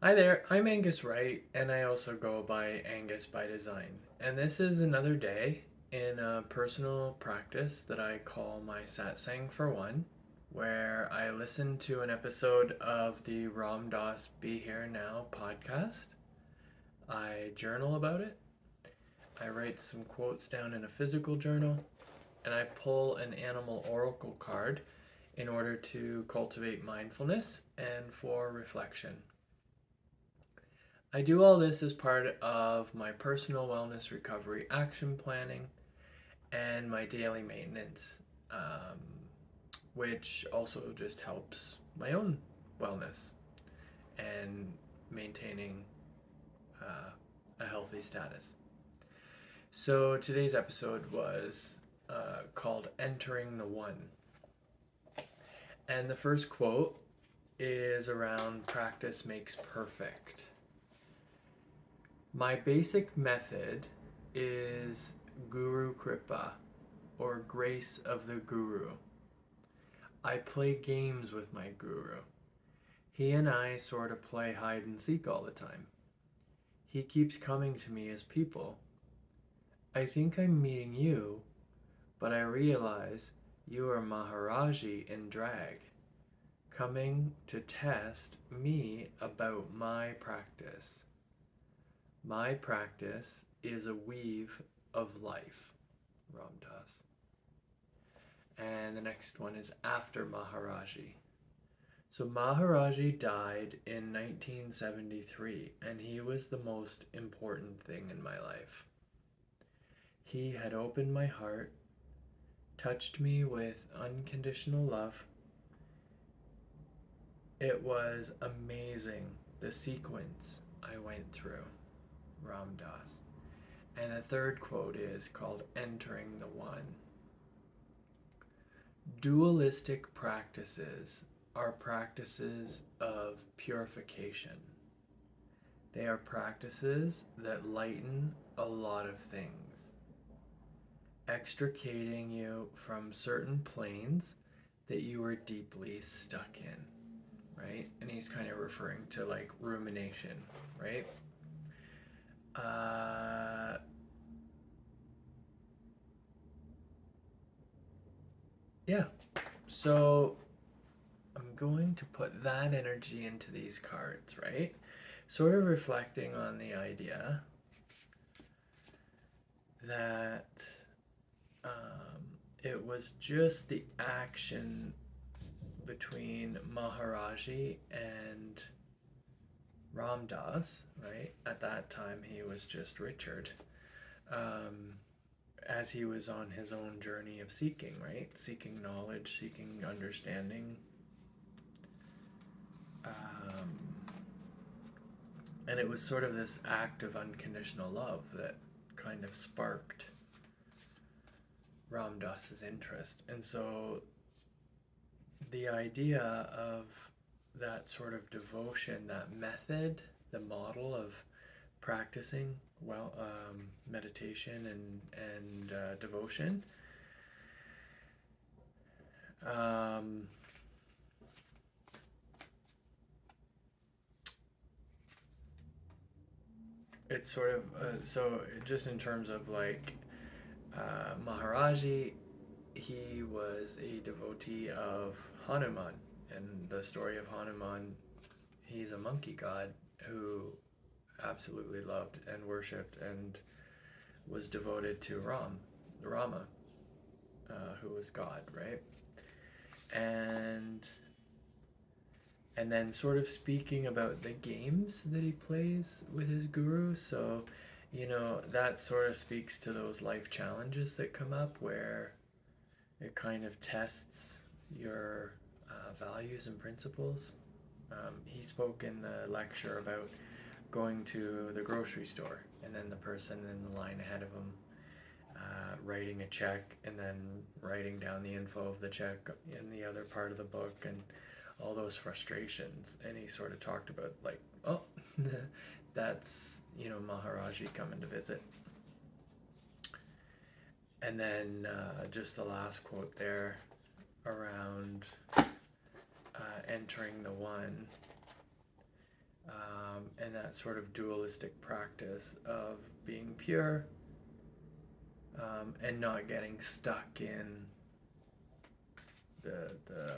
Hi there, I'm Angus Wright, and I also go by Angus By Design. And this is another day in a personal practice that I call my Satsang for One, where I listen to an episode of the Ram Dass Be Here Now podcast. I journal about it, I write some quotes down in a physical journal, and I pull an animal oracle card in order to cultivate mindfulness and for reflection. I do all this as part of my personal wellness recovery action planning and my daily maintenance, um, which also just helps my own wellness and maintaining a healthy status. So today's episode was called Entering the One. And the first quote is around practice makes perfect. My basic method is Guru Kripa, or grace of the Guru. I play games with my Guru. He and I sort of play hide and seek all the time. He keeps coming to me as people. I think I'm meeting you, but I realize you are Maharaji in drag, coming to test me about my practice. My practice is a weave of life, Ram Dass. And the next one is after Maharaji. So Maharaji died in 1973, and he was the most important thing in my life. He had opened my heart, touched me with unconditional love. It was amazing, the sequence I went through, Ram Dass. And the third quote is called Entering the One. Dualistic practices are practices of purification. They are practices that lighten a lot of things, extricating you from certain planes that you were deeply stuck in, right? And he's kind of referring to like rumination, right? Uh, yeah. So I'm going to put that energy into these cards, right? Sort of reflecting on the idea that it was just the action between Maharaji and Ram Dass, right? At that time, he was just Richard, um, as he was on his own journey of seeking, right? Seeking knowledge, seeking understanding. Um, and it was sort of this act of unconditional love that kind of sparked Ram Dass's interest. And so the idea of that sort of devotion, that method, the model of practicing meditation and devotion, um, it's sort of so just in terms of like Maharaji, he was a devotee of Hanuman, and the story of Hanuman, he's a monkey god who absolutely loved and worshipped and was devoted to Rama, who was God, right? And and then sort of speaking about the games that he plays with his guru. So, that sort of speaks to those life challenges that come up where it kind of tests your values and principles. He spoke in the lecture about going to the grocery store and then the person in the line ahead of him writing a check and then writing down the info of the check in the other part of the book and all those frustrations. And he sort of talked about like, oh, that's Maharaji coming to visit. And then just the last quote there around entering the one. and that sort of dualistic practice of being pure, and not getting stuck in the the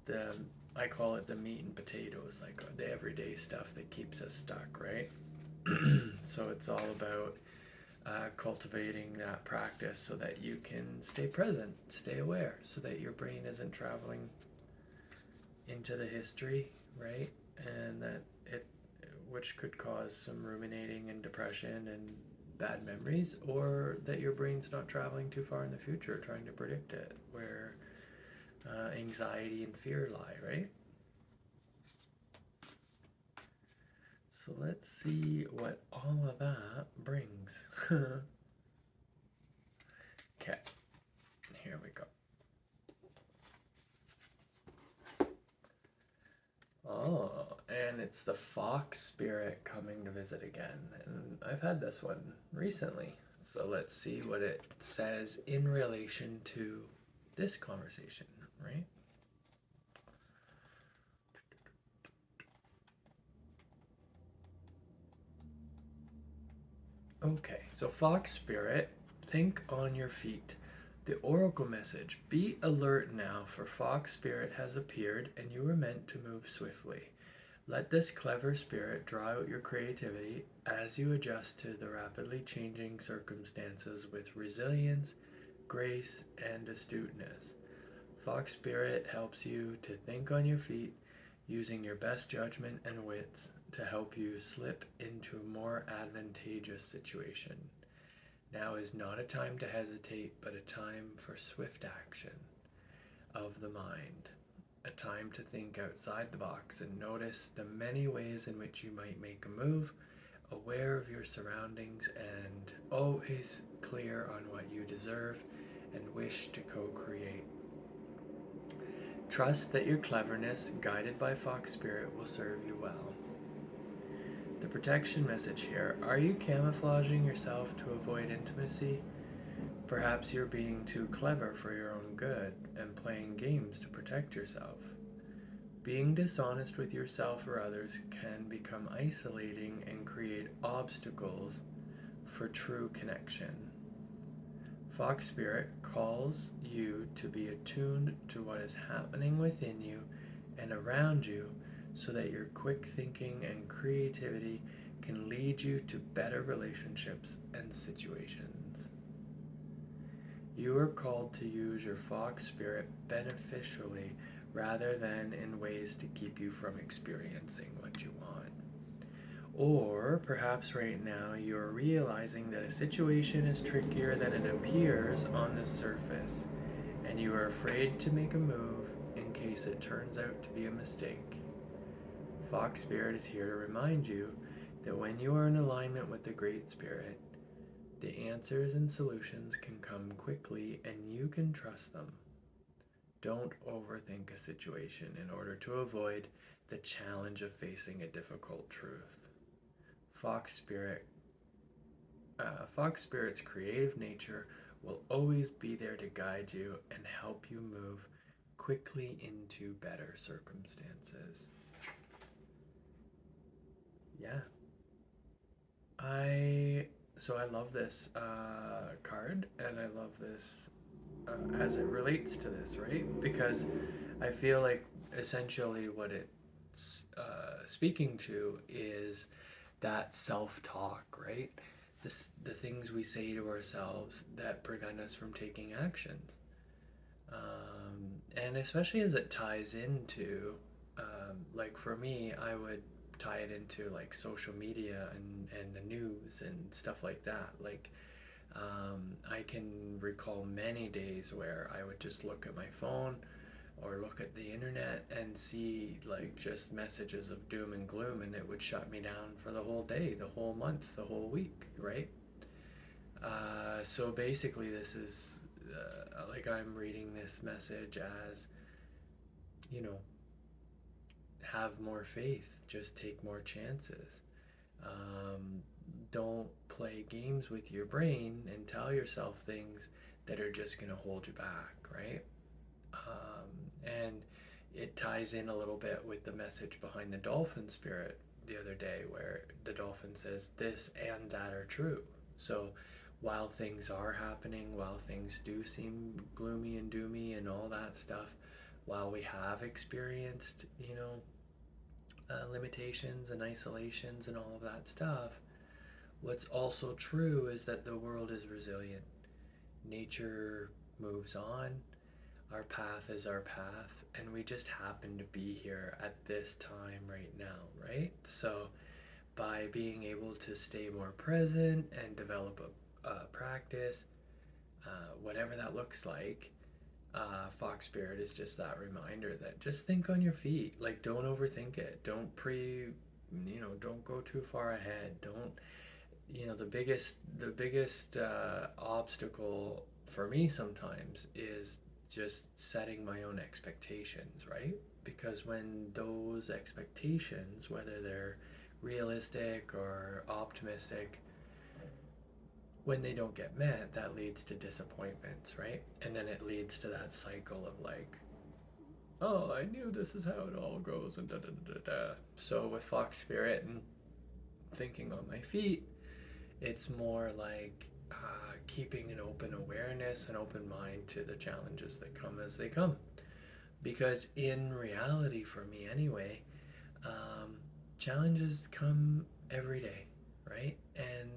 the I call it the meat and potatoes, like the everyday stuff that keeps us stuck, right? So it's all about cultivating that practice so that you can stay present, stay aware, so that your brain isn't traveling into the history, right? And that it, which could cause some ruminating and depression and bad memories, or that your brain's not traveling too far in the future trying to predict it, where anxiety and fear lie, right? So let's see what all of that brings. Okay, here we go. Oh, and it's the fox spirit coming to visit again. And I've had this one recently. So let's see what it says in relation to this conversation, right? Okay, so fox spirit, think on your feet. The oracle message: be alert now, for fox spirit has appeared and you were meant to move swiftly. Let this clever spirit draw out your creativity as you adjust to the rapidly changing circumstances with resilience, grace, and astuteness. Fox Spirit helps you to think on your feet, using your best judgment and wits to help you slip into a more advantageous situation. Now is not a time to hesitate, but a time for swift action of the mind. A time to think outside the box and notice the many ways in which you might make a move, aware of your surroundings, and always clear on what you deserve and wish to co create. Trust that your cleverness, guided by Fox Spirit, will serve you well. The protection message here: are you camouflaging yourself to avoid intimacy? Perhaps you're being too clever for your own good and playing games to protect yourself. Being dishonest with yourself or others can become isolating and create obstacles for true connection. Fox Spirit calls you to be attuned to what is happening within you and around you so that your quick thinking and creativity can lead you to better relationships and situations. You are called to use your Fox Spirit beneficially rather than in ways to keep you from experiencing what you want. Or perhaps right now you're realizing that a situation is trickier than it appears on the surface, and you are afraid to make a move in case it turns out to be a mistake. Fox Spirit is here to remind you that when you are in alignment with the Great Spirit, the answers and solutions can come quickly and you can trust them. Don't overthink a situation in order to avoid the challenge of facing a difficult truth. Fox Spirit's creative nature will always be there to guide you and help you move quickly into better circumstances. Yeah. I love this card, and I love this as it relates to this, right? Because I feel like essentially what it's speaking to is that self-talk, right? The things we say to ourselves that prevent us from taking actions, and especially as it ties into, like for me, I would tie it into like social media and the news and stuff like that. Like, I can recall many days where I would just look at my phone or look at the internet and see like just messages of doom and gloom, and it would shut me down for the whole day, the whole month, the whole week, right? So basically, this is like I'm reading this message as, you know, have more faith, just take more chances. Um, don't play games with your brain and tell yourself things that are just going to hold you back, right? And it ties in a little bit with the message behind the dolphin spirit the other day, where the dolphin says this and that are true. So while things are happening, while things do seem gloomy and doomy and all that stuff, while we have experienced, limitations and isolations and all of that stuff, what's also true is that the world is resilient. Nature moves on. Our path is our path, and we just happen to be here at this time right now, right? So, by being able to stay more present and develop a practice, whatever that looks like, Fox Spirit is just that reminder that just think on your feet. Like, don't overthink it. Don't go too far ahead. Don't, the biggest obstacle for me sometimes is just setting my own expectations, right? Because when those expectations, whether they're realistic or optimistic, when they don't get met, that leads to disappointments, right? And then it leads to that cycle of like, oh, I knew this is how it all goes, and da da da da da. So with Fox Spirit and thinking on my feet, it's more like keeping an open awareness, an open mind to the challenges that come as they come. Because in reality, for me anyway, challenges come every day, right? And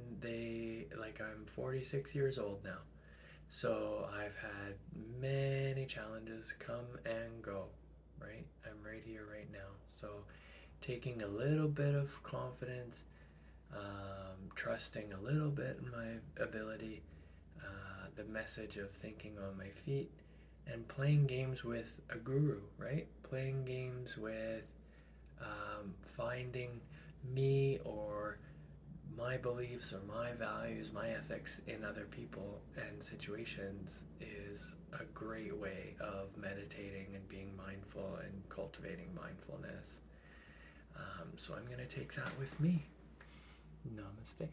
I'm 46 years old now. So I've had many challenges come and go, right? I'm right here, right now. So taking a little bit of confidence, trusting a little bit in my ability, the message of thinking on my feet, and playing games with a guru, right? Playing games with finding me or my beliefs or my values, my ethics in other people and situations is a great way of meditating and being mindful and cultivating mindfulness. So I'm going to take that with me. Namaste.